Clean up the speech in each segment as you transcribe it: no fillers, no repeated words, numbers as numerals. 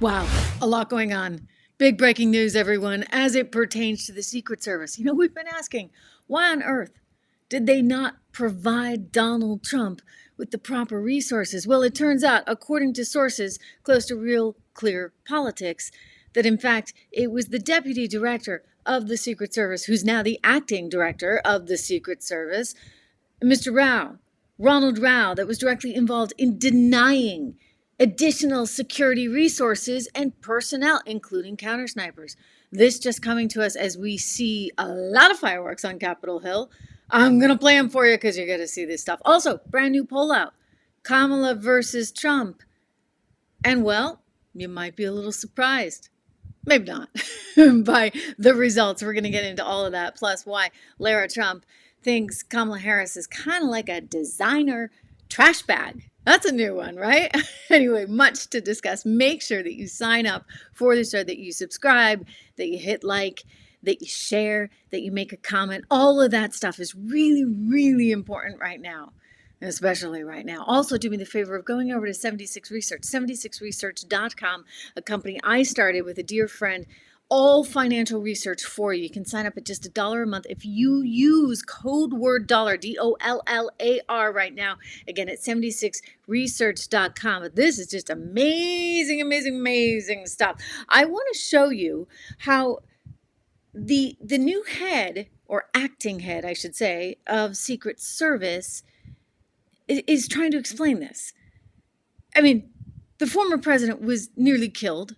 Wow, a lot going on. Big breaking news, everyone, as it pertains to the Secret Service. You know, we've been asking, why on earth did they not provide Donald Trump with the proper resources? Well, it turns out, according to sources close to Real Clear Politics, that in fact it was the deputy director of the Secret Service, who's now the acting director of the Secret Service, Mr. Rao, Ronald Rao, that was directly involved in denying additional security resources and personnel, including counter snipers. This just coming to us as we see a lot of fireworks on Capitol Hill. I'm going to play them for you because you're going to see this stuff. Also, brand new poll out, Kamala versus Trump. And well, you might be a little surprised. Maybe not by the results. We're going to get into all of that, plus why Lara Trump thinks Kamala Harris is kind of like a designer trash bag. That's a new one, right? Anyway, much to discuss. Make sure that you sign up for the show, that you subscribe, that you hit like, that you share, that you make a comment. All of that stuff is really, really important right now, especially right now. Also, do me the favor of going over to 76 Research, 76research.com, a company I started with a dear friend. All financial research for you. You can sign up at just $1 a month if you use code word dollar, DOLLAR right now. Again, at 76research.com. This is just amazing, amazing, amazing stuff. I want to show you how the new head, or acting head, I should say, of Secret Service is trying to explain this. I mean, the former president was nearly killed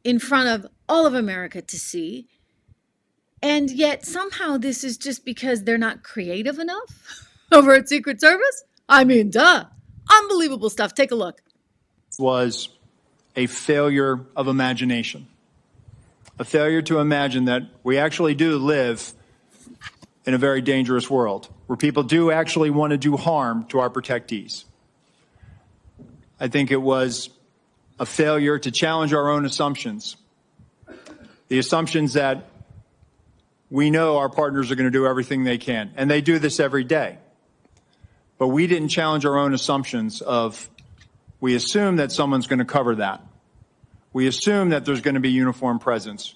in front of all of America to see. And yet somehow this is just because they're not creative enough over at Secret Service? I mean, duh. Unbelievable stuff. Take a look. Was a failure of imagination. A failure to imagine that we actually do live in a very dangerous world where people do actually want to do harm to our protectees. I think it was a failure to challenge our own assumptions. The assumptions that we know our partners are going to do everything they can, and they do this every day. But we didn't challenge our own assumptions of, we assume that someone's going to cover that. We assume that there's going to be uniformed presence.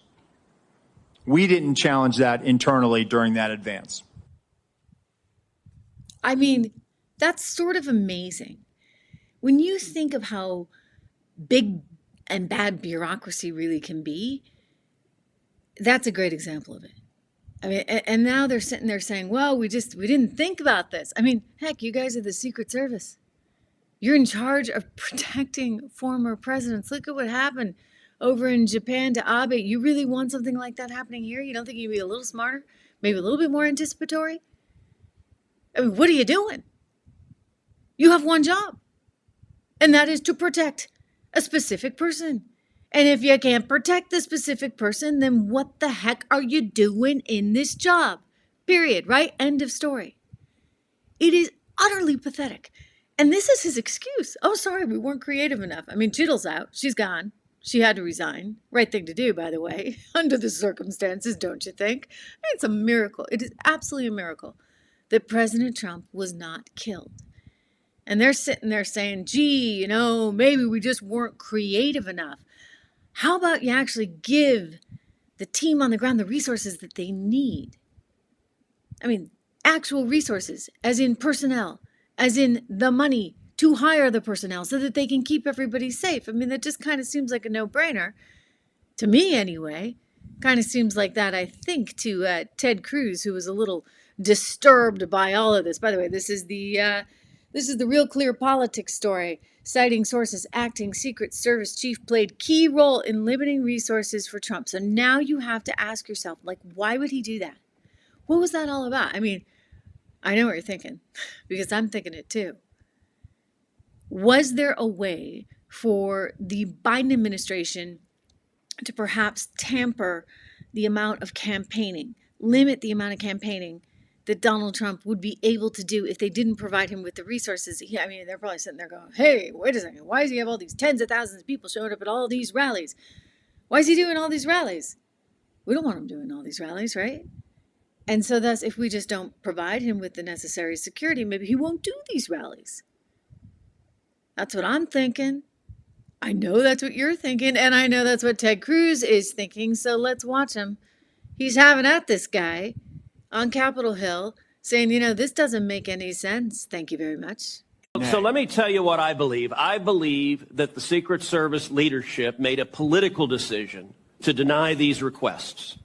We didn't challenge that internally during that advance. I mean, that's sort of amazing. When you think of how big and bad bureaucracy really can be, that's a great example of it. I mean, and now they're sitting there saying, well, we didn't think about this. I mean, heck, you guys are the Secret Service. You're in charge of protecting former presidents. Look at what happened over in Japan to Abe. You really want something like that happening here? You don't think you'd be a little smarter? Maybe a little bit more anticipatory? I mean, what are you doing? You have one job, and that is to protect a specific person. And if you can't protect the specific person, then what the heck are you doing in this job? Period, right? End of story. It is utterly pathetic. And this is his excuse. Oh, sorry, we weren't creative enough. I mean, Chittle's out. She's gone. She had to resign. Right thing to do, by the way, under the circumstances, don't you think? It's a miracle. It is absolutely a miracle that President Trump was not killed. And they're sitting there saying, gee, you know, maybe we just weren't creative enough. How about you actually give the team on the ground the resources that they need? I mean, actual resources, as in personnel, as in the money to hire the personnel so that they can keep everybody safe. I mean, that just kind of seems like a no-brainer. To me, anyway. Kind of seems like that, I think, to Ted Cruz, who was a little disturbed by all of this. By the way, this is the Real Clear Politics story. Citing sources, acting Secret Service chief played key role in limiting resources for Trump. So now you have to ask yourself, like, why would he do that? What was that all about? I mean, I know what you're thinking, because I'm thinking it too. Was there a way for the Biden administration to perhaps tamper the amount of campaigning, limit the amount of campaigning that Donald Trump would be able to do if they didn't provide him with the resources? I mean, they're probably sitting there going, hey, wait a second. Why does he have all these tens of thousands of people showing up at all these rallies? Why is he doing all these rallies? We don't want him doing all these rallies, right? And so thus, if we just don't provide him with the necessary security, maybe he won't do these rallies. That's what I'm thinking. I know that's what you're thinking, and I know that's what Ted Cruz is thinking, so let's watch him. He's having at this guy on Capitol Hill saying, this doesn't make any sense. Thank you very much. So let me tell you what I believe. I believe that the Secret Service leadership made a political decision to deny these requests.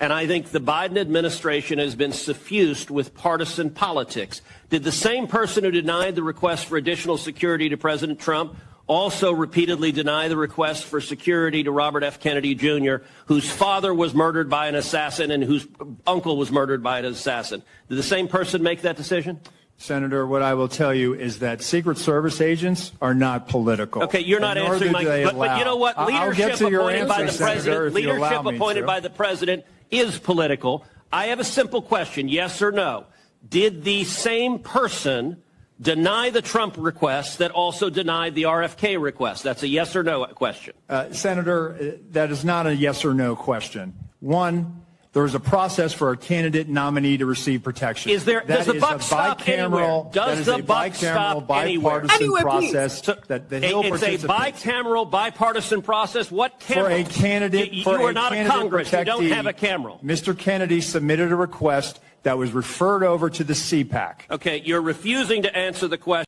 And I think the Biden administration has been suffused with partisan politics. Did the same person who denied the request for additional security to President Trump also repeatedly deny the request for security to Robert F. Kennedy Jr., whose father was murdered by an assassin and whose uncle was murdered by an assassin? Did the same person make that decision? Senator, what I will tell you is that Secret Service agents are not political. Okay, you're not answering my question. But you know what? Leadership appointed by the president, leadership appointed by the president is political. I have a simple question, yes or no. Did the same person deny the Trump request that also denied the RFK request? That's a yes or no question. Senator, that is not a yes or no question. One, there is a process for a candidate nominee to receive protection. Does the buck stop anywhere? Does the buck stop anywhere? Process that he'll it's a bicameral, bipartisan process. What camera? For a candidate, you are not a Congress. You don't have a cameral. Mr. Kennedy submitted a request that was referred over to the CPAC. Okay, you're refusing to answer the question.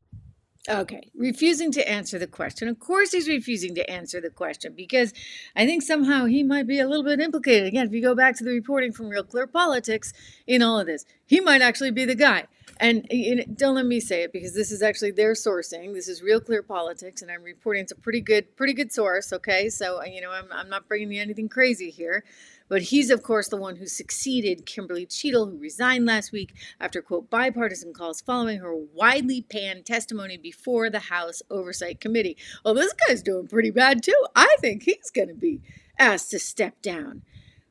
Okay, refusing to answer the question. Of course he's refusing to answer the question because I think somehow he might be a little bit implicated. Again, if you go back to the reporting from Real Clear Politics in all of this, he might actually be the guy. And don't let me say it because this is actually their sourcing. This is Real Clear Politics, and I'm reporting it's a pretty good source, okay? So, I'm not bringing you anything crazy here. But he's, of course, the one who succeeded Kimberly Cheadle, who resigned last week after, quote, bipartisan calls following her widely panned testimony before the House Oversight Committee. Well, this guy's doing pretty bad, too. I think he's going to be asked to step down.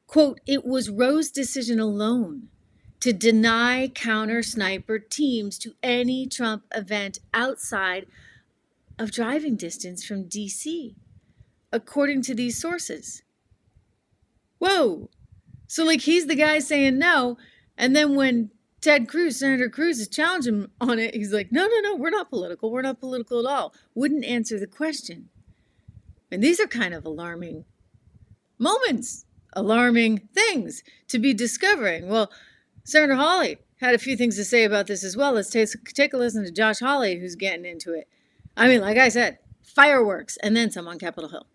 Quote, it was Roe's decision alone to deny counter-sniper teams to any Trump event outside of driving distance from D.C., according to these sources. Whoa. So he's the guy saying no. And then when Senator Cruz is challenging him on it, he's like, no, we're not political. We're not political at all. Wouldn't answer the question. And these are kind of alarming moments, alarming things to be discovering. Well, Senator Hawley had a few things to say about this as well. Let's take a listen to Josh Hawley, who's getting into it. I mean, like I said, fireworks and then some on Capitol Hill.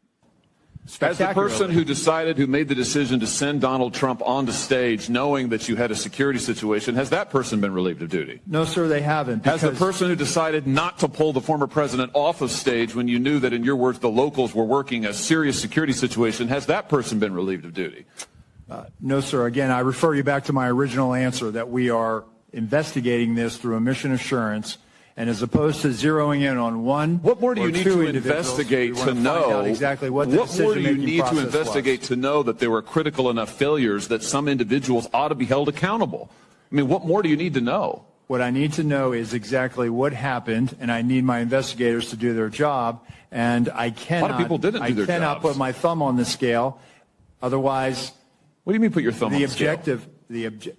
As the person who made the decision to send Donald Trump onto stage knowing that you had a security situation, has that person been relieved of duty? No, sir, they haven't. Has the person who decided not to pull the former president off of stage when you knew that, in your words, the locals were working a serious security situation, has that person been relieved of duty? No, sir. Again, I refer you back to my original answer that we are investigating this through a mission assurance. And as opposed to zeroing in on one, what more do you need to investigate to know exactly what the what more do you need to investigate was. To know that there were critical enough failures that some individuals ought to be held accountable? I mean, what more do you need to know? What I need to know is exactly what happened, and I need my investigators to do their job. And I cannot. A lot of people didn't do their jobs. I cannot put my thumb on the scale. Otherwise, what do you mean put your thumb on the scale?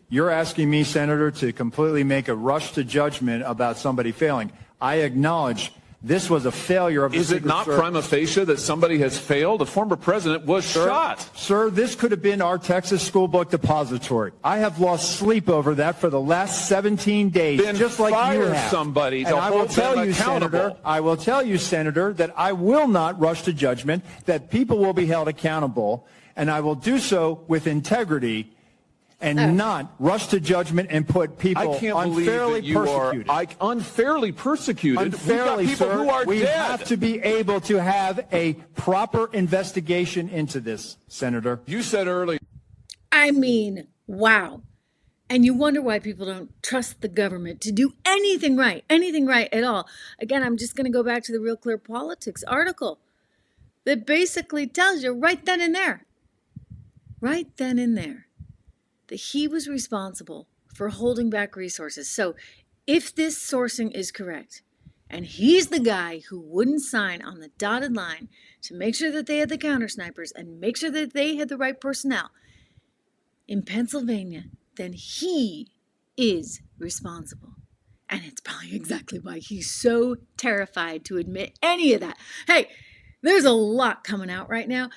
You're asking me, Senator, to completely make a rush to judgment about somebody failing. I acknowledge this was a failure of the Secret Service. Is it not prima facie that somebody has failed? A former president was shot. Sir, this could have been our Texas school book depository. I have lost sleep over that for the last 17 days, then just like you have. Somebody to and I will hold tell them you, accountable. Senator, I will tell you, Senator, that I will not rush to judgment, that people will be held accountable, and I will do so with integrity and not rush to judgment and put people unfairly persecuted. Unfairly persecuted? Unfairly, we've got people sir, who are we dead. have to be able to have a proper investigation into this, Senator. You said earlier. I mean, wow. And you wonder why people don't trust the government to do anything right at all. Again, I'm just going to go back to the Real Clear Politics article that basically tells you right then and there, that he was responsible for holding back resources. So if this sourcing is correct, and he's the guy who wouldn't sign on the dotted line to make sure that they had the counter snipers and make sure that they had the right personnel in Pennsylvania, then he is responsible. And it's probably exactly why he's so terrified to admit any of that. Hey, There's a lot coming out right now.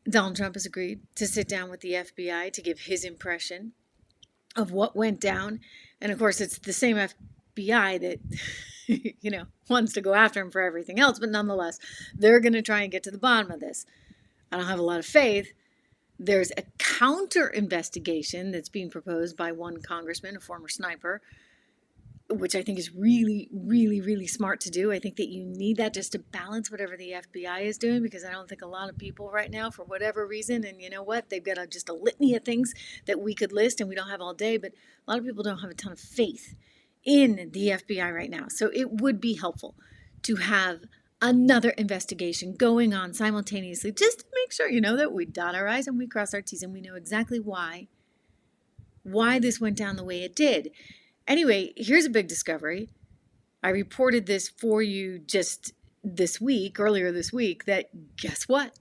Donald Trump has agreed to sit down with the FBI to give his impression of what went down. And of course, it's the same FBI that, wants to go after him for everything else. But nonetheless, they're going to try and get to the bottom of this. I don't have a lot of faith. There's a counter investigation that's being proposed by one congressman, a former sniper, which I think is really, really, really smart to do. I think that you need that just to balance whatever the FBI is doing, because I don't think a lot of people right now, for whatever reason, and you know what, they've got just a litany of things that we could list and we don't have all day, but a lot of people don't have a ton of faith in the FBI right now. So it would be helpful to have another investigation going on simultaneously, just to make sure, that we dot our I's and we cross our T's and we know exactly why this went down the way it did. Anyway, here's a big discovery. I reported this for you just earlier this week, that guess what?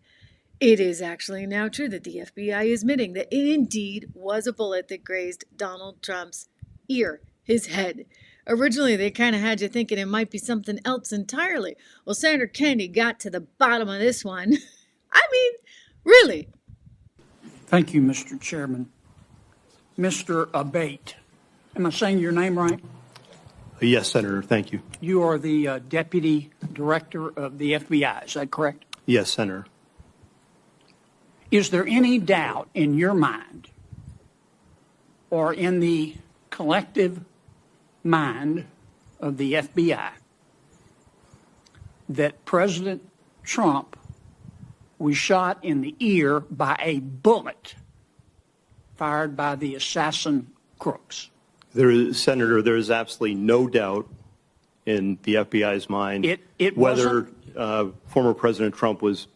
It is actually now true that the FBI is admitting that it indeed was a bullet that grazed Donald Trump's ear, his head. Originally, they kind of had you thinking it might be something else entirely. Well, Senator Kennedy got to the bottom of this one. I mean, really. Thank you, Mr. Chairman. Mr. Abate. Am I saying your name right? Yes, Senator. Thank you. You are the Deputy Director of the FBI. Is that correct? Yes, Senator. Is there any doubt in your mind or in the collective mind of the FBI that President Trump was shot in the ear by a bullet fired by the assassin crooks? Senator, there is absolutely no doubt in the FBI's mind whether former President Trump was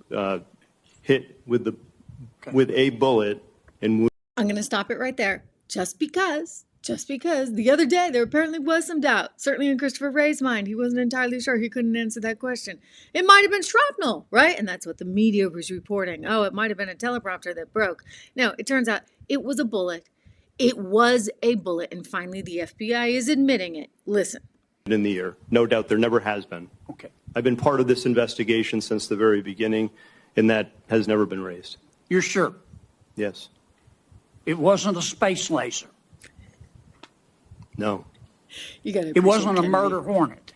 hit with a bullet and I'm going to stop it right there. Just because the other day there apparently was some doubt, certainly in Christopher Wray's mind. He wasn't entirely sure. He couldn't answer that question. It might have been shrapnel, right? And that's what the media was reporting. Oh, it might have been a teleprompter that broke. No, it turns out it was a bullet. It was a bullet, and finally the FBI is admitting it. Listen. in the ear. No doubt there never has been. Okay. I've been part of this investigation since the very beginning, and that has never been raised. You're sure? Yes. It wasn't a space laser. No. It wasn't a murder hornet.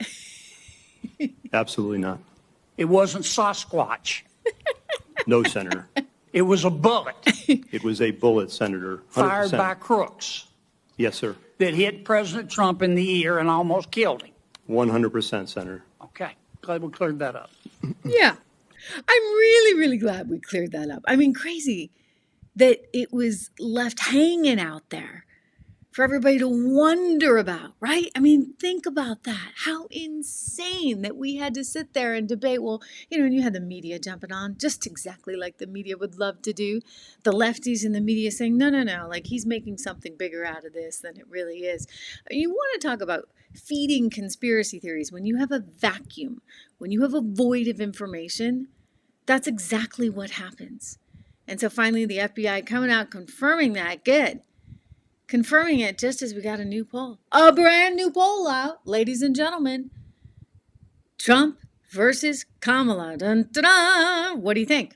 Absolutely not. It wasn't Sasquatch. No, Senator. It was a bullet. It was a bullet, Senator. 100%. Fired by crooks. Yes, sir. That hit President Trump in the ear and almost killed him. 100%, Senator. Okay. Glad we cleared that up. Yeah. I'm really, really glad we cleared that up. I mean, crazy that it was left hanging out there for everybody to wonder about, right? I mean, think about that. How insane that we had to sit there and debate. Well, and you had the media jumping on just exactly like the media would love to do. The lefties in the media saying, no, like he's making something bigger out of this than it really is. You want to talk about feeding conspiracy theories. When you have a vacuum, when you have a void of information, that's exactly what happens. And so finally the FBI coming out confirming that. Good. Confirming it just as we got a new poll. A brand new poll out, ladies and gentlemen. Trump versus Kamala. Dun, dun, dun. What do you think?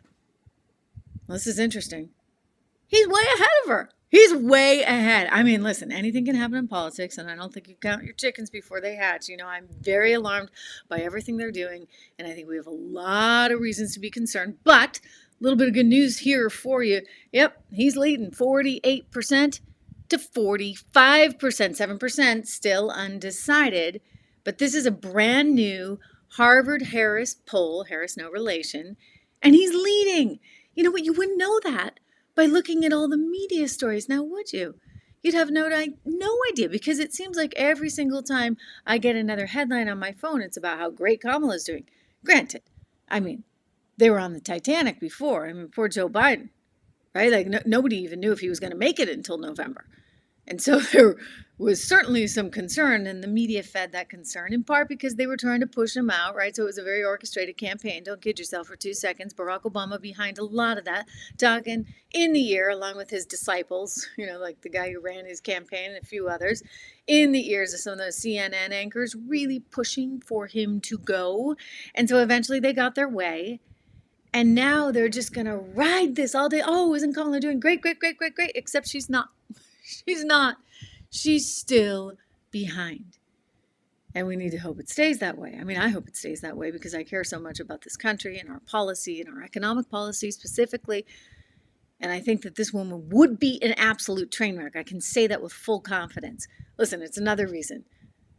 Well, this is interesting. He's way ahead of her. He's way ahead. I mean, listen, anything can happen in politics, and I don't think you count your chickens before they hatch. I'm very alarmed by everything they're doing, and I think we have a lot of reasons to be concerned. But a little bit of good news here for you. Yep, he's leading 48% to 45%, 7% still undecided. But this is a brand new Harvard-Harris poll, Harris no relation, and he's leading. You know what? You wouldn't know that by looking at all the media stories, now would you? You'd have no idea, because it seems like every single time I get another headline on my phone, it's about how great Kamala's doing. Granted, I mean, they were on the Titanic before. I mean, poor Joe Biden, right? Like nobody even knew if he was going to make it until November. And so there was certainly some concern, and the media fed that concern in part because they were trying to push him out, right? So it was a very orchestrated campaign. Don't kid yourself for 2 seconds. Barack Obama behind a lot of that, talking in the ear along with his disciples, like the guy who ran his campaign and a few others, in the ears of some of those CNN anchors, really pushing for him to go. And so eventually they got their way. And now they're just going to ride this all day. Oh, isn't Kamala doing great, great, great, great, great? Except she's not. She's not. She's still behind. And we need to hope it stays that way. I mean, I hope it stays that way because I care so much about this country and our policy and our economic policy specifically. And I think that this woman would be an absolute train wreck. I can say that with full confidence. Listen, it's another reason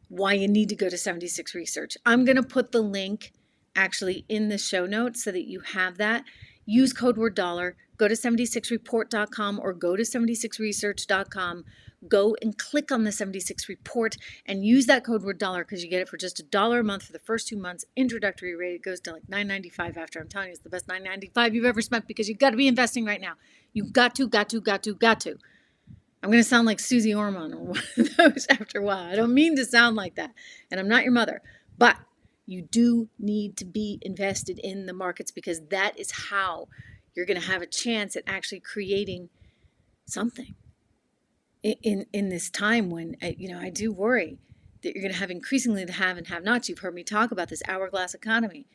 why you need to go to 76 Research. I'm going to put the link actually in the show notes so that you have that. Use code word $, go to 76report.com or go to 76research.com. Go and click on the 76 report and use that code word $, because you get it for just $1 a month for the first 2 months. Introductory rate, it goes to like $9.95 after. I'm telling you, it's the best $9.95 you've ever spent because you've got to be investing right now. You've got to. I'm going to sound like Susie Orman or one of those after a while. I don't mean to sound like that. And I'm not your mother. But you do need to be invested in the markets because that is how you're going to have a chance at actually creating something in this time when, I do worry that you're going to have increasingly the have and have-nots. You've heard me talk about this hourglass economy.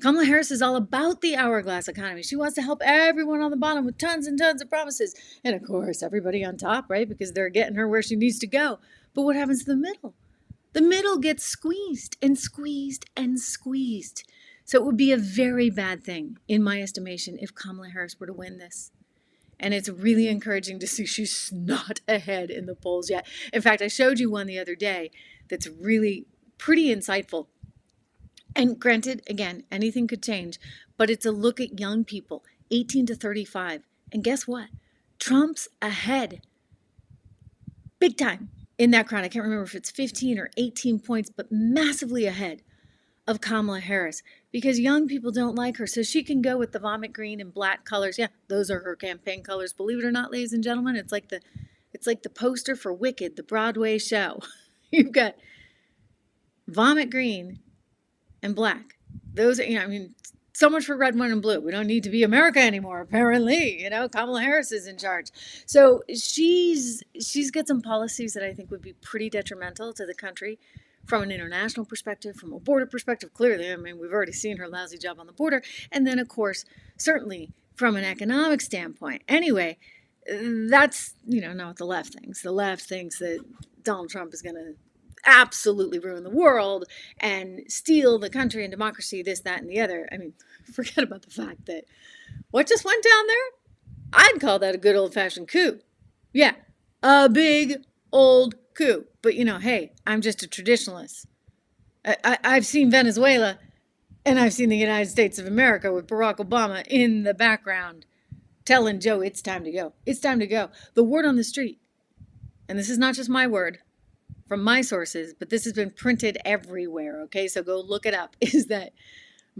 Kamala Harris is all about the hourglass economy. She wants to help everyone on the bottom with tons and tons of promises. And of course, everybody on top, right? Because they're getting her where she needs to go. But what happens to the middle? The middle gets squeezed and squeezed and squeezed. So it would be a very bad thing, in my estimation, if Kamala Harris were to win this. And it's really encouraging to see she's not ahead in the polls yet. In fact, I showed you one the other day that's really pretty insightful. And granted, again, anything could change, but it's a look at young people, 18 to 35. And guess what? Trump's ahead. Big time in that crowd. I can't remember if it's 15 or 18 points, but massively ahead of Kamala Harris because young people don't like her. So she can go with the vomit green and black colors. Yeah, those are her campaign colors. Believe it or not, ladies and gentlemen, it's like the poster for Wicked, the Broadway show. You've got vomit green and black. Those are, so much for red, white, and blue. We don't need to be America anymore, apparently. Kamala Harris is in charge. So she's got some policies that I think would be pretty detrimental to the country from an international perspective, from a border perspective, clearly. We've already seen her lousy job on the border. And then, of course, certainly from an economic standpoint. Anyway, that's, not what the left thinks. The left thinks that Donald Trump is going to absolutely ruin the world and steal the country and democracy, this, that, and the other. Forget about the fact that what just went down there? I'd call that a good old-fashioned coup. Yeah, a big old coup. But, hey, I'm just a traditionalist. I've seen Venezuela and I've seen the United States of America with Barack Obama in the background telling Joe it's time to go. It's time to go. The word on the street, and this is not just my word from my sources, but this has been printed everywhere, okay? So go look it up, is that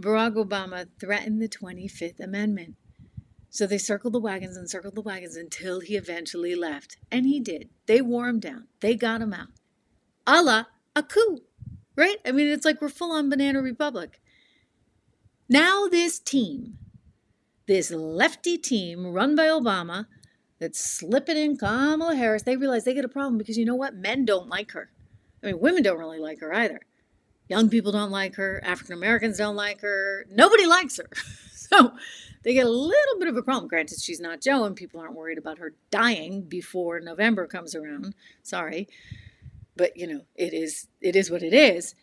Barack Obama threatened the 25th Amendment. So they circled the wagons until he eventually left. And he did. They wore him down. They got him out. A la a coup, right? It's like we're full on Banana Republic. Now this team, this lefty team run by Obama, that's slipping in Kamala Harris, they realize they get a problem because you know what? Men don't like her. Women don't really like her either. Young people don't like her. African Americans don't like her. Nobody likes her. So they get a little bit of a problem. Granted, she's not Joe, and people aren't worried about her dying before November comes around. Sorry. But, it is what it is.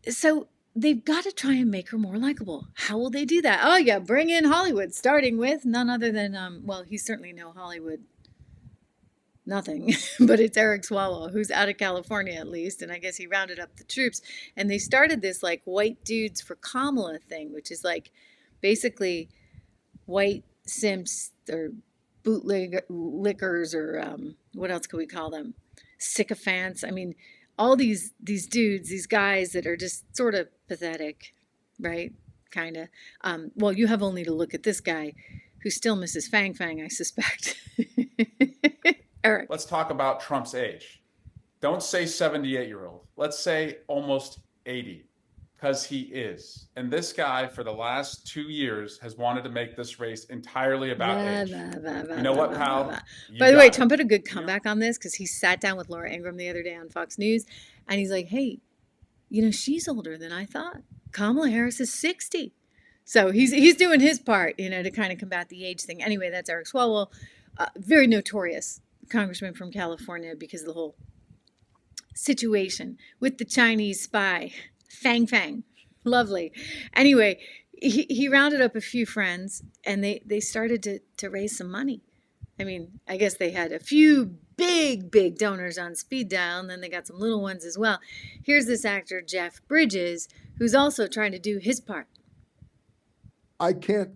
So they've got to try and make her more likable. How will they do that? Oh, yeah, bring in Hollywood, starting with none other than, he's certainly no Hollywood nothing, but it's Eric Swalwell, who's out of California at least, and I guess he rounded up the troops. And they started this, white dudes for Kamala thing, which is, basically white simps or bootlickers or what else could we call them? Sycophants. All these dudes, these guys that are just sort of pathetic, right? Kind of. You have only to look at this guy who still misses Fang Fang, I suspect. Eric. Let's talk about Trump's age. Don't say 78-year-old. Let's say almost 80. Because he is. And this guy, for the last 2 years, has wanted to make this race entirely about age. You know what, pal? By the way, Trump had a good comeback on this because he sat down with Laura Ingraham the other day on Fox News, and he's like, hey, she's older than I thought. Kamala Harris is 60. So he's doing his part, to kind of combat the age thing. Anyway, that's Eric Swalwell, very notorious congressman from California because of the whole situation with the Chinese spy, Fang. Lovely. Anyway, he rounded up a few friends and they started to raise some money. I mean, I guess they had a few big donors on speed dial, and then they got some little ones as well. Here's this actor, Jeff Bridges, who's also trying to do his part. I can't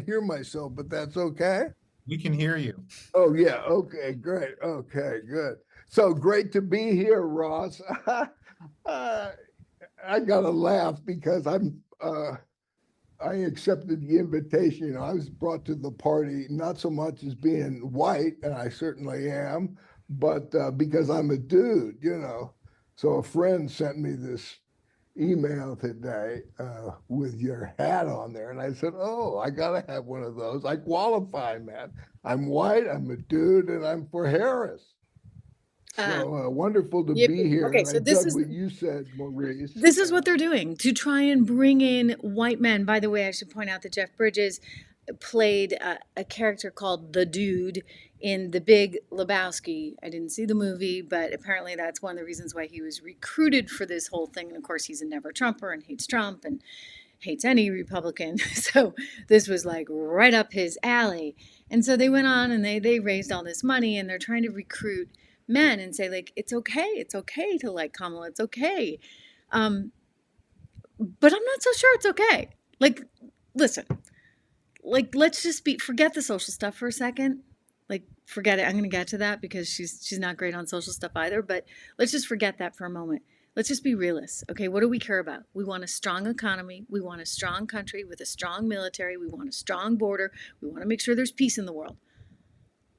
hear myself, but that's okay. We can hear you. Oh yeah. Okay, great. Okay, good. So great to be here, Ross. I gotta laugh because I accepted the invitation. I was brought to the party not so much as being white, and I certainly am, but because I'm a dude, So a friend sent me this email today with your hat on there, and I said, "Oh, I gotta have one of those. I qualify, man. I'm white, I'm a dude, and I'm for Harris." So wonderful to be here. Okay, and so I this dug is what you said, Maurice. This is what they're doing to try and bring in white men. By the way, I should point out that Jeff Bridges played a character called the Dude in The Big Lebowski. I didn't see the movie, but apparently that's one of the reasons why he was recruited for this whole thing. And of course, he's a never Trumper and hates Trump and hates any Republican. So this was like right up his alley. And so they went on and they raised all this money, and they're trying to recruit men and say, like, it's okay to like Kamala, it's okay. But I'm not so sure it's okay. Like, listen, like, let's just forget the social stuff for a second. Like, forget it. I'm going to get to that because she's not great on social stuff either, but let's just forget that for a moment. Let's just be realists. Okay, what do we care about? We want a strong economy. We want a strong country with a strong military. We want a strong border. We want to make sure there's peace in the world.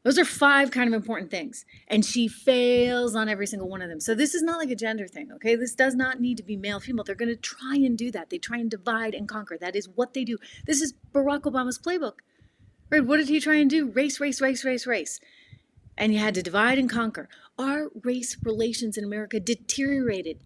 Those are 5 kind of important things. And she fails on every single one of them. So this is not like a gender thing, okay? This does not need to be male, female. They're going to try and do that. They try and divide and conquer. That is what they do. This is Barack Obama's playbook. Right? What did he try and do? Race. And you had to divide and conquer. Our race relations in America deteriorated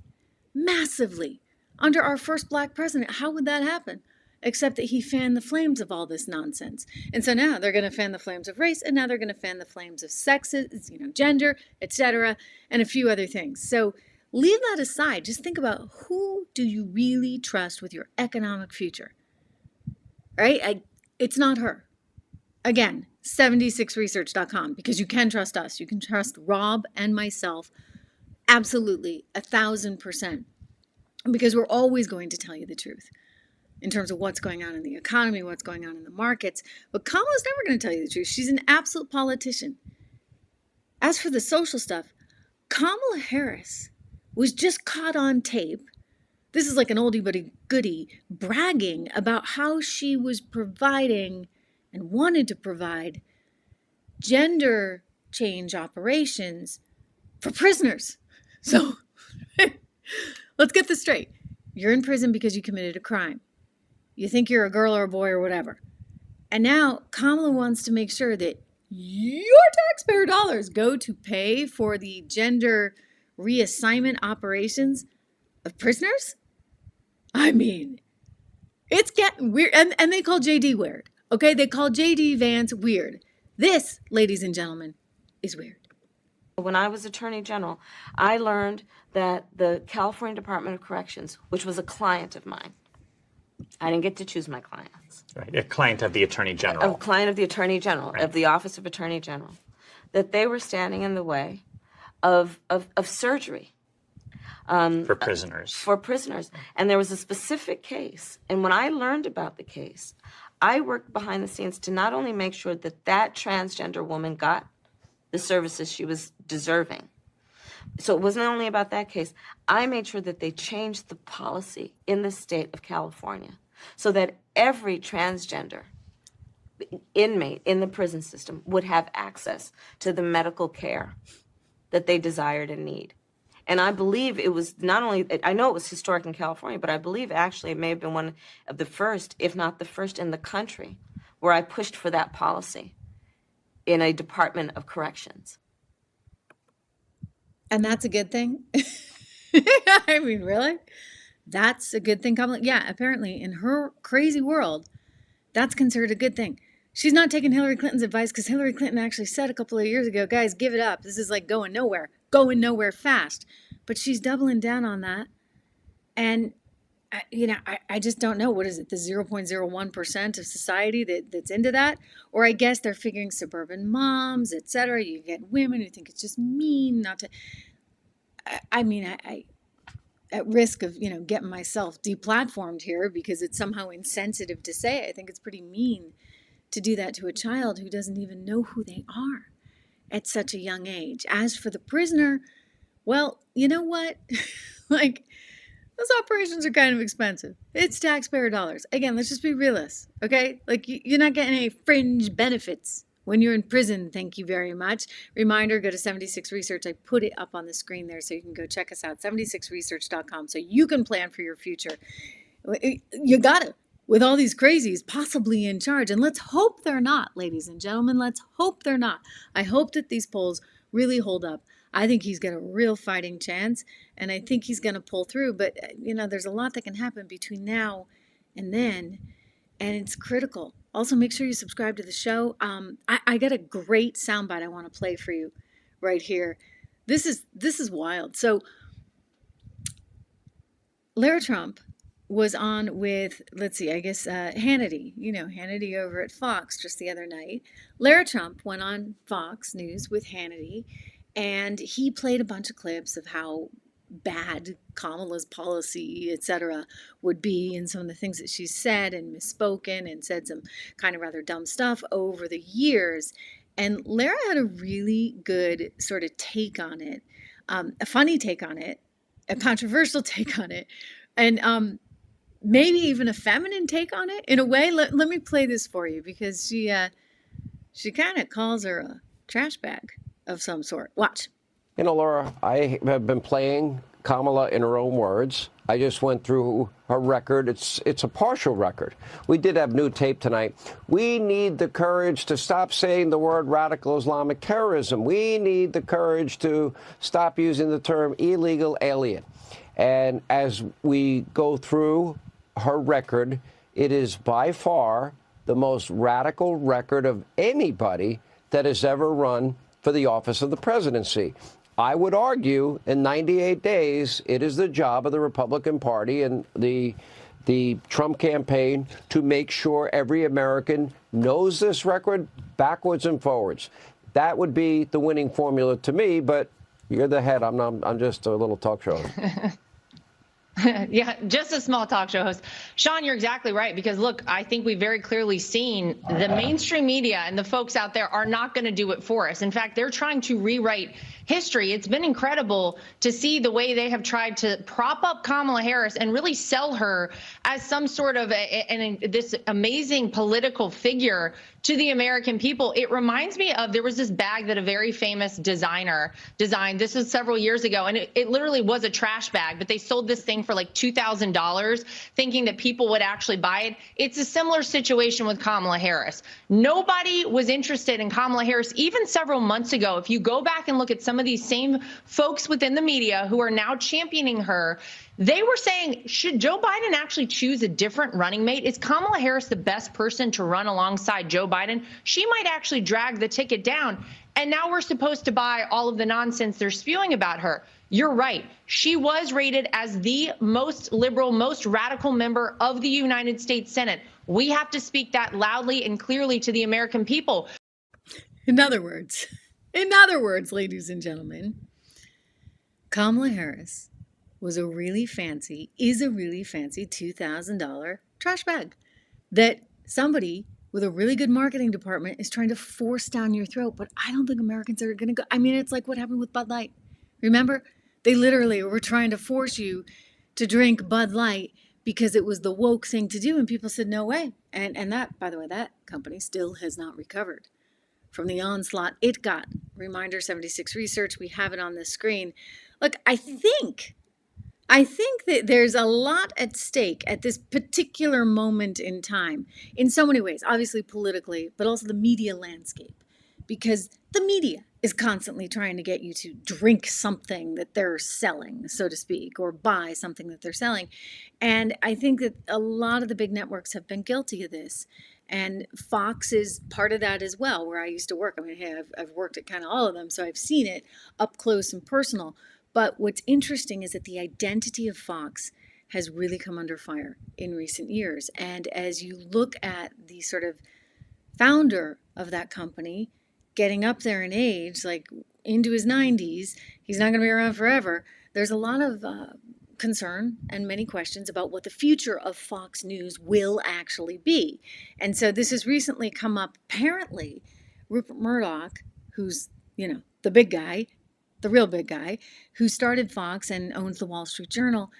massively under our first black president. How would that happen? Except that he fanned the flames of all this nonsense. And so now they're going to fan the flames of race, and now they're going to fan the flames of sexes, gender, etc., and a few other things. So leave that aside. Just think about, who do you really trust with your economic future? Right? It's not her. Again, 76research.com, because you can trust us. You can trust Rob and myself absolutely 1,000%, because we're always going to tell you the truth in terms of what's going on in the economy, what's going on in the markets. But Kamala's never going to tell you the truth. She's an absolute politician. As for the social stuff, Kamala Harris was just caught on tape. This is like an oldie but a goodie, bragging about how she was providing and wanted to provide gender change operations for prisoners. So let's get this straight. You're in prison because you committed a crime. You think you're a girl or a boy or whatever. And now Kamala wants to make sure that your taxpayer dollars go to pay for the gender reassignment operations of prisoners? I mean, it's getting weird. And they call JD weird. Okay, they call JD Vance weird. This, ladies and gentlemen, is weird. When I was Attorney General, I learned that the California Department of Corrections, which was a client of mine, I didn't get to choose my clients. Right, a client of the Attorney General. A client of the Attorney General, right. Of the Office of Attorney General, that they were standing in the way of surgery. For prisoners. For prisoners. And there was a specific case. And when I learned about the case, I worked behind the scenes to not only make sure that that transgender woman got the services she was deserving. So it wasn't only about that case. I made sure that they changed the policy in the state of California so that every transgender inmate in the prison system would have access to the medical care that they desired and need. And I believe it was not only, I know it was historic in California, but I believe actually it may have been one of the first, if not the first in the country, where I pushed for that policy in a Department of Corrections. And that's a good thing? I mean, really? That's a good thing. Kamala, yeah, apparently in her crazy world, that's considered a good thing. She's not taking Hillary Clinton's advice because Hillary Clinton actually said a couple of years ago, guys, give it up. This is like going nowhere fast. But she's doubling down on that. And, I just don't know. What is it? The 0.01% of society that's into that? Or I guess they're figuring suburban moms, et cetera. You get women who think it's just mean not to. I at risk of, getting myself deplatformed here because it's somehow insensitive to say, I think it's pretty mean to do that to a child who doesn't even know who they are at such a young age. As for the prisoner, well, you know what? Like, those operations are kind of expensive. It's taxpayer dollars. Again, let's just be realists, okay? Like, you're not getting any fringe benefits when you're in prison. Thank you very much. Reminder, go to 76 Research. I put it up on the screen there so you can go check us out, 76research.com, so you can plan for your future. You got to, with all these crazies possibly in charge. And let's hope they're not, ladies and gentlemen. Let's hope they're not. I hope that these polls really hold up. I think he's got a real fighting chance, and I think he's going to pull through. But, there's a lot that can happen between now and then, and it's critical. Also, make sure you subscribe to the show. I got a great soundbite I want to play for you right here. This is wild. So, Lara Trump was on with, let's see, I guess Hannity. Hannity over at Fox just the other night. Lara Trump went on Fox News with Hannity, and he played a bunch of clips of how bad Kamala's policy, etc., would be, and some of the things that she's said and misspoken and said some kind of rather dumb stuff over the years. And Lara had a really good sort of take on it, a funny take on it, a controversial take on it, and maybe even a feminine take on it in a way. Let me play this for you because she kind of calls her a trash bag of some sort. Watch. Laura, I have been playing Kamala in her own words. I just went through her record. It's a partial record. We did have new tape tonight. We need the courage to stop saying the word radical Islamic terrorism. We need the courage to stop using the term illegal alien. And as we go through her record, it is by far the most radical record of anybody that has ever run for the office of the presidency. I would argue in 98 days, it is the job of the Republican Party and the Trump campaign to make sure every American knows this record backwards and forwards. That would be the winning formula to me, but you're the head. I'm just a little talk show. Yeah, just a small talk show host. Sean, you're exactly right, because look, I think we've very clearly seen the mainstream media and the folks out there are not going to do it for us. In fact, they're trying to rewrite history. It's been incredible to see the way they have tried to prop up Kamala Harris and really sell her as some sort of this amazing political figure to the American people. It reminds me of, there was this bag that a very famous designer designed. This was several years ago, and it literally was a trash bag, but they sold this thing for like $2,000, thinking that people would actually buy it. It's a similar situation with Kamala Harris. Nobody was interested in Kamala Harris even several months ago. If you go back and look at some of these same folks within the media who are now championing her, they were saying, should Joe Biden actually choose a different running mate? Is Kamala Harris the best person to run alongside Joe Biden? She might actually drag the ticket down. And now we're supposed to buy all of the nonsense they're spewing about her. You're right. She was rated as the most liberal, most radical member of the United States Senate. We have to speak that loudly and clearly to the American people. In other words, ladies and gentlemen, Kamala Harris is a really fancy $2,000 trash bag that somebody with a really good marketing department is trying to force down your throat. But I don't think Americans are going to go. I mean, it's like what happened with Bud Light. Remember? They literally were trying to force you to drink Bud Light because it was the woke thing to do. And people said, no way. And that, by the way, that company still has not recovered from the onslaught it got. Reminder, 76 Research. We have it on the screen. Look, I think that there's a lot at stake at this particular moment in time in so many ways, obviously politically, but also the media landscape. because the media is constantly trying to get you to drink something that they're selling, so to speak, or buy something that they're selling. And I think that a lot of the big networks have been guilty of this. And Fox is part of that as well, where I used to work. I mean, hey, I've worked at kind of all of them, so I've seen it up close and personal. But what's interesting is that the identity of Fox has really come under fire in recent years. And as you look at the sort of founder of that company getting up there in age, like into his 90s, he's not going to be around forever. There's a lot of concern and many questions about what the future of Fox News will actually be. And so this has recently come up. Apparently, Rupert Murdoch, who's, the big guy, the real big guy, who started Fox and owns the Wall Street Journal,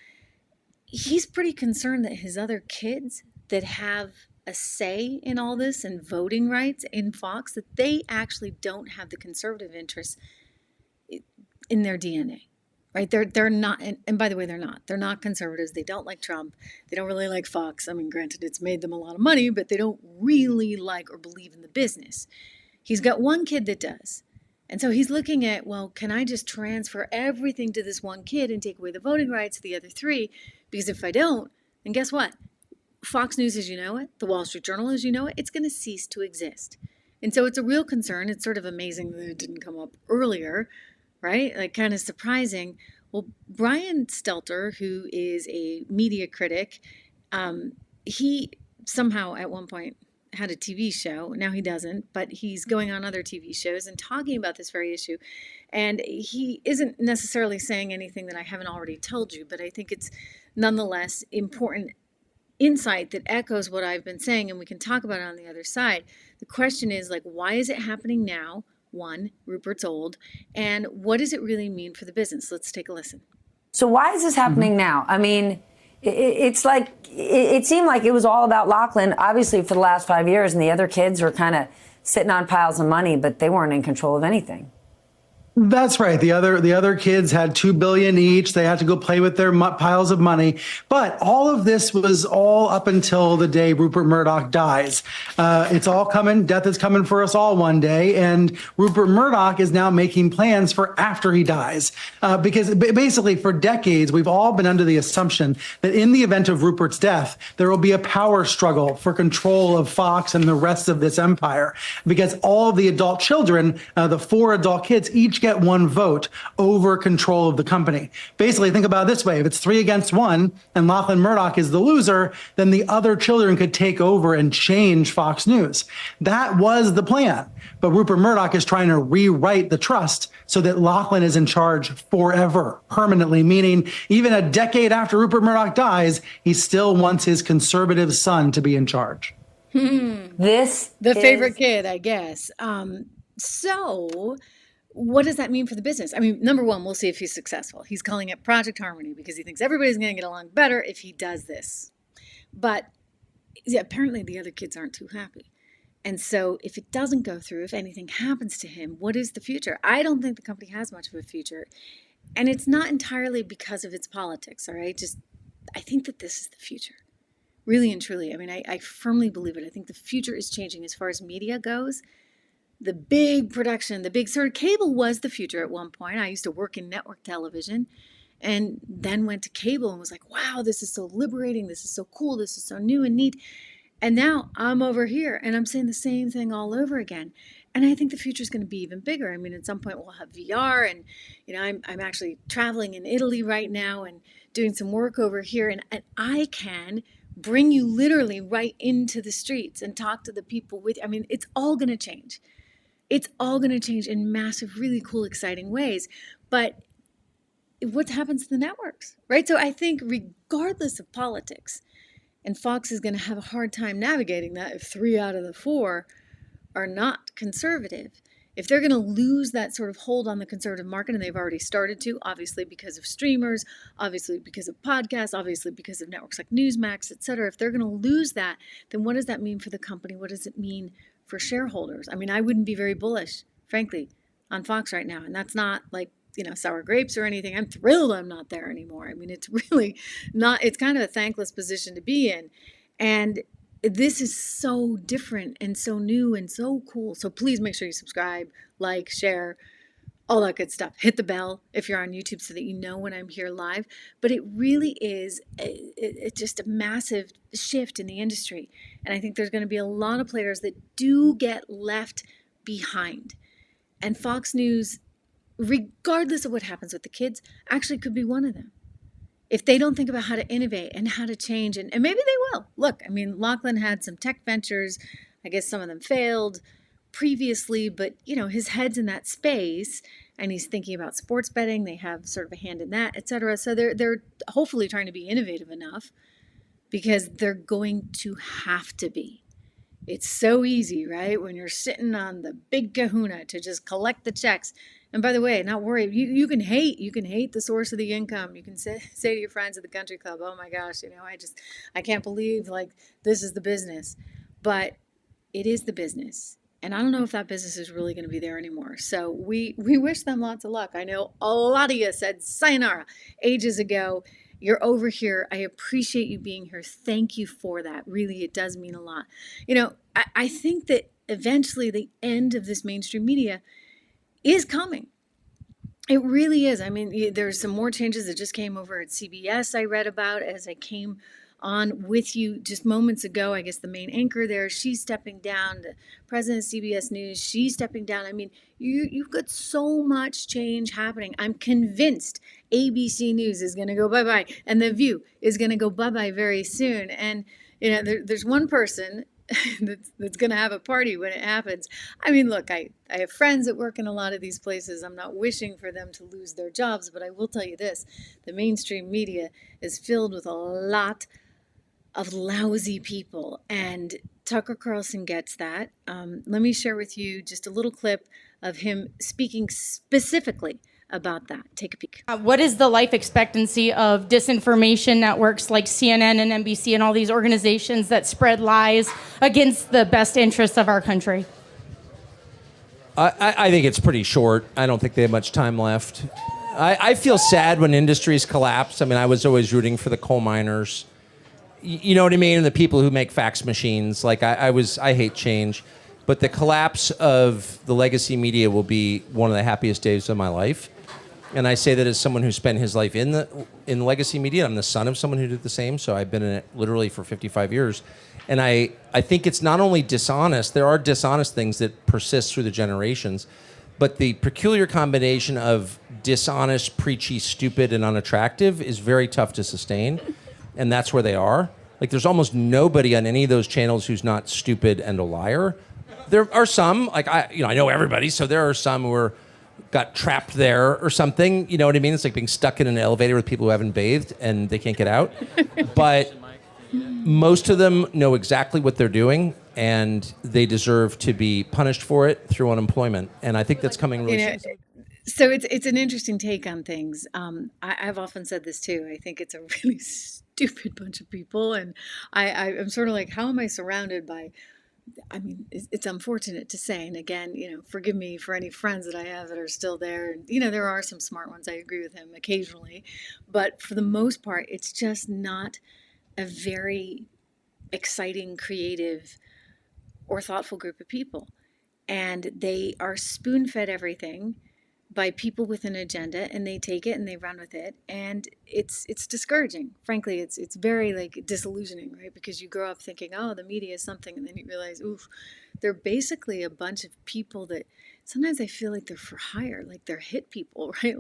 he's pretty concerned that his other kids that have a say in all this and voting rights in Fox, that they actually don't have the conservative interests in their DNA, right? They're not, and by the way, they're not conservatives. They don't like Trump. They don't really like Fox. I mean, granted, it's made them a lot of money, but they don't really like or believe in the business. He's got one kid that does. And so he's looking at, well, can I just transfer everything to this one kid and take away the voting rights of the other three? Because if I don't, then guess what? Fox News as you know it, the Wall Street Journal as you know it, it's going to cease to exist. And so it's a real concern. It's sort of amazing that it didn't come up earlier, right? Like kind of surprising. Well, Brian Stelter, who is a media critic, he somehow at one point had a TV show. Now he doesn't, but he's going on other TV shows and talking about this very issue. And he isn't necessarily saying anything that I haven't already told you, but I think it's nonetheless important insight that echoes what I've been saying, and we can talk about it on the other side. The question is, like, why is it happening now? One, Rupert's old, and what does it really mean for the business? Let's take a listen. So why is this happening now? I mean, it's like, it seemed like it was all about Lachlan, obviously, for the last 5 years, and the other kids were kind of sitting on piles of money, but they weren't in control of anything. That's right. The other kids had $2 billion each. They had to go play with their piles of money. But all of this was all up until the day Rupert Murdoch dies. It's all coming. Death is coming for us all one day. And Rupert Murdoch is now making plans for after he dies. Because basically for decades, we've all been under the assumption that in the event of Rupert's death, there will be a power struggle for control of Fox and the rest of this empire. Because all of the adult children, the 4 adult kids, each get one vote over control of the company. Basically, think about it this way. If it's 3 against 1 and Lachlan Murdoch is the loser, then the other children could take over and change Fox News. That was the plan. But Rupert Murdoch is trying to rewrite the trust so that Lachlan is in charge forever, permanently, meaning even a decade after Rupert Murdoch dies, he still wants his conservative son to be in charge. The favorite kid, I guess. So what does that mean for the business? I mean, number one, we'll see if he's successful. He's calling it Project Harmony because he thinks everybody's going to get along better if he does this. But yeah, apparently the other kids aren't too happy. And so if it doesn't go through, if anything happens to him, what is the future? I don't think the company has much of a future. And it's not entirely because of its politics, all right? I think that this is the future. Really and truly. I mean, I firmly believe it. I think the future is changing as far as media goes. The big production, the big sort of cable was the future at one point. I used to work in network television and then went to cable and was like, wow, this is so liberating. This is so cool. This is so new and neat. And now I'm over here and I'm saying the same thing all over again. And I think the future is going to be even bigger. I mean, at some point we'll have VR and, I'm actually traveling in Italy right now and doing some work over here. And I can bring you literally right into the streets and talk to the people with, it's all going to change. It's all going to change in massive, really cool, exciting ways. But what happens to the networks, right? So I think regardless of politics, and Fox is going to have a hard time navigating that if 3 out of the 4 are not conservative. If they're going to lose that sort of hold on the conservative market, and they've already started to, obviously because of streamers, obviously because of podcasts, obviously because of networks like Newsmax, et cetera, if they're going to lose that, then what does that mean for the company? What does it mean for shareholders? I mean, I wouldn't be very bullish, frankly, on Fox right now. And that's not like, sour grapes or anything. I'm thrilled I'm not there anymore. I mean, it's really not, it's kind of a thankless position to be in. And this is so different and so new and so cool. So please make sure you subscribe, like, share, all that good stuff. Hit the bell if you're on YouTube so that you know when I'm here live. But it really is just a massive shift in the industry. And I think there's going to be a lot of players that do get left behind. And Fox News, regardless of what happens with the kids, actually could be one of them. If they don't think about how to innovate and how to change, and maybe they will. Look, I mean, Lachlan had some tech ventures. I guess some of them failed previously, but his head's in that space and he's thinking about sports betting. They have sort of a hand in that, etc. So they're hopefully trying to be innovative enough, because they're going to have to be. It's so easy, right? When you're sitting on the big kahuna to just collect the checks. And by the way, not worry, you can hate the source of the income. You can say to your friends at the country club, oh my gosh, I can't believe this is the business. But it is the business. And I don't know if that business is really going to be there anymore. So we wish them lots of luck. I know a lot of you said sayonara ages ago. You're over here. I appreciate you being here. Thank you for that. Really, it does mean a lot. I think that eventually the end of this mainstream media is coming. It really is. I mean, there's some more changes that just came over at CBS I read about as I came on with you just moments ago. I guess the main anchor there, she's stepping down. The president of CBS News, she's stepping down. I mean, you've got so much change happening. I'm convinced ABC News is going to go bye-bye, and The View is going to go bye-bye very soon. And, there's one person that's going to have a party when it happens. I mean, look, I have friends that work in a lot of these places. I'm not wishing for them to lose their jobs, but I will tell you this. The mainstream media is filled with a lot of lousy people, and Tucker Carlson gets that. Let me share with you just a little clip of him speaking specifically about that. Take a peek. What is the life expectancy of disinformation networks like CNN and NBC and all these organizations that spread lies against the best interests of our country? I think it's pretty short. I don't think they have much time left. I feel sad when industries collapse. I mean, I was always rooting for the coal miners. You know what I mean? And the people who make fax machines. I hate change. But the collapse of the legacy media will be one of the happiest days of my life. And I say that as someone who spent his life in legacy media. I'm the son of someone who did the same, so I've been in it literally for 55 years. And I think it's not only dishonest, there are dishonest things that persist through the generations, but the peculiar combination of dishonest, preachy, stupid, and unattractive is very tough to sustain. And that's where they are. There's almost nobody on any of those channels who's not stupid and a liar. There are some, I know everybody, so there are some who got trapped there or something. You know what I mean? It's like being stuck in an elevator with people who haven't bathed and they can't get out. But most of them know exactly what they're doing, and they deserve to be punished for it through unemployment. And I think that's coming really soon. So it's an interesting take on things. I've often said this too. I think it's a really stupid bunch of people, and I'm sort of like, how am I surrounded by? I mean, it's unfortunate to say, and again, forgive me for any friends that I have that are still there. There are some smart ones. I agree with him occasionally, but for the most part, it's just not a very exciting, creative, or thoughtful group of people, and they are spoon-fed everything by people with an agenda, and they take it and they run with it, and it's discouraging. Frankly, it's very disillusioning, right? Because you grow up thinking, oh, the media is something, and then you realize, oof, they're basically a bunch of people that sometimes I feel like they're for hire, they're hit people, right?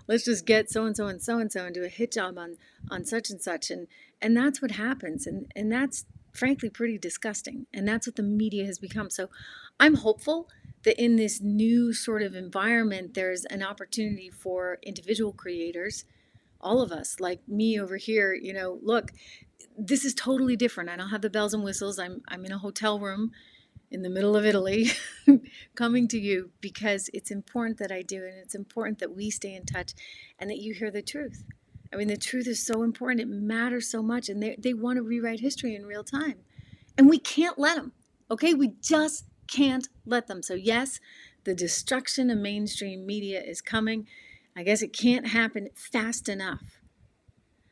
Let's just get so and so and so and so and do a hit job on such and such, and that's what happens, and that's frankly pretty disgusting, and that's what the media has become. So I'm hopeful that in this new sort of environment, there's an opportunity for individual creators, all of us, like me over here. Look, this is totally different. I don't have the bells and whistles. I'm in a hotel room in the middle of Italy coming to you because it's important that I do, and it's important that we stay in touch and that you hear the truth. I mean, the truth is so important. It matters so much, and they want to rewrite history in real time. And we can't let them, okay? We just can't let them. So yes, the destruction of mainstream media is coming. I guess it can't happen fast enough.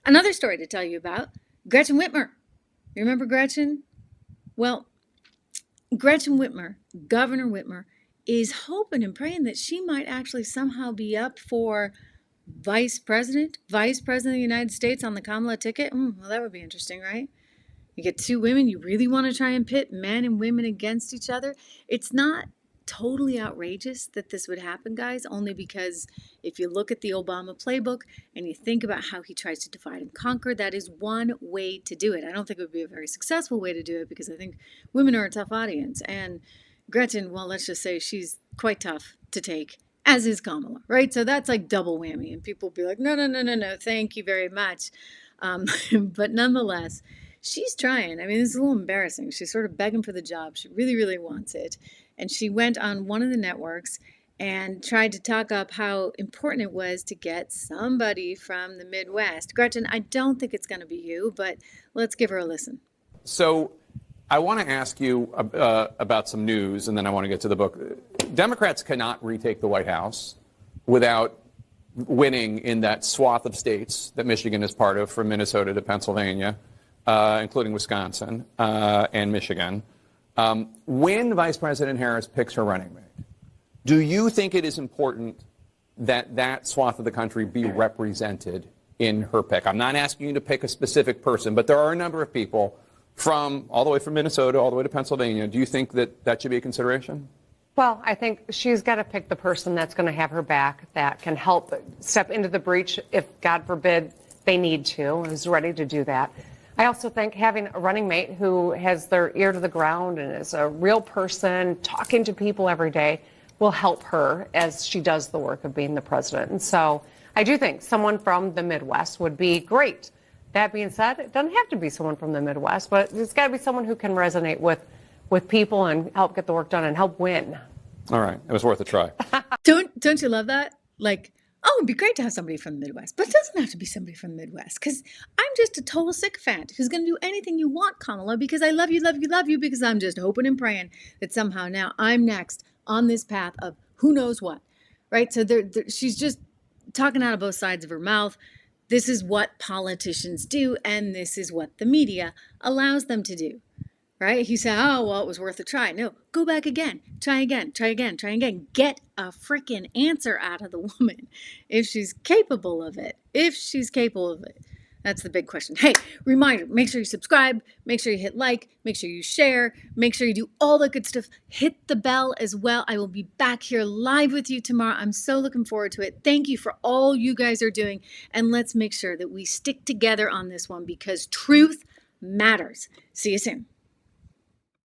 Another story to tell you about, Gretchen Witnmer. You remember Gretchen? Well, Gretchen Witmer, Governor Whitmer, is hoping and praying that she might actually somehow be up for vice president of the United States on the Kamala ticket. Well, that would be interesting, right? You get two women, you really want to try and pit men and women against each other. It's not totally outrageous that this would happen, guys, only because if you look at the Obama playbook and you think about how he tries to divide and conquer, that is one way to do it. I don't think it would be a very successful way to do it because I think women are a tough audience. And Gretchen, well, let's just say she's quite tough to take, as is Kamala, right? So that's like double whammy. And people will be like, no, thank you very much. But nonetheless, she's trying. I mean, this is a little embarrassing. She's sort of begging for the job. She really, really wants it. And she went on one of the networks and tried to talk up how important it was to get somebody from the Midwest. Gretchen, I don't think it's going to be you, but let's give her a listen. So I want to ask you about some news, and then I want to get to the book. Democrats cannot retake the White House without winning in that swath of states that Michigan is part of, from Minnesota to Pennsylvania, including Wisconsin and Michigan. When Vice President Harris picks her running mate, do you think it is important that that swath of the country be represented in her pick? I'm not asking you to pick a specific person, but there are a number of people from all the way from Minnesota all the way to Pennsylvania. Do you think that that should be a consideration? Well, I think she's got to pick the person that's going to have her back, that can help step into the breach if, God forbid, they need to, who's ready to do that. I also think having a running mate who has their ear to the ground and is a real person talking to people every day will help her as she does the work of being the president. And so I do think someone from the Midwest would be great. That being said, it doesn't have to be someone from the Midwest, but it's got to be someone who can resonate with people and help get the work done and help win. All right. It was worth a try. Don't you love that? Like, oh, it'd be great to have somebody from the Midwest, but it doesn't have to be somebody from the Midwest, because I'm just a total sycophant who's going to do anything you want, Kamala, because I love you, because I'm just hoping and praying that somehow now I'm next on this path of who knows what, right? So she's just talking out of both sides of her mouth. This is what politicians do, and this is what the media allows them to do, right? He said, oh, well, it was worth a try. No, go back again. Try again. Get a freaking answer out of the woman if she's capable of it. That's the big question. Hey, reminder, make sure you subscribe, make sure you hit like, make sure you share, make sure you do all the good stuff. Hit the bell as well. I will be back here live with you tomorrow. I'm so looking forward to it. Thank you for all you guys are doing. And let's make sure that we stick together on this one, because truth matters. See you soon.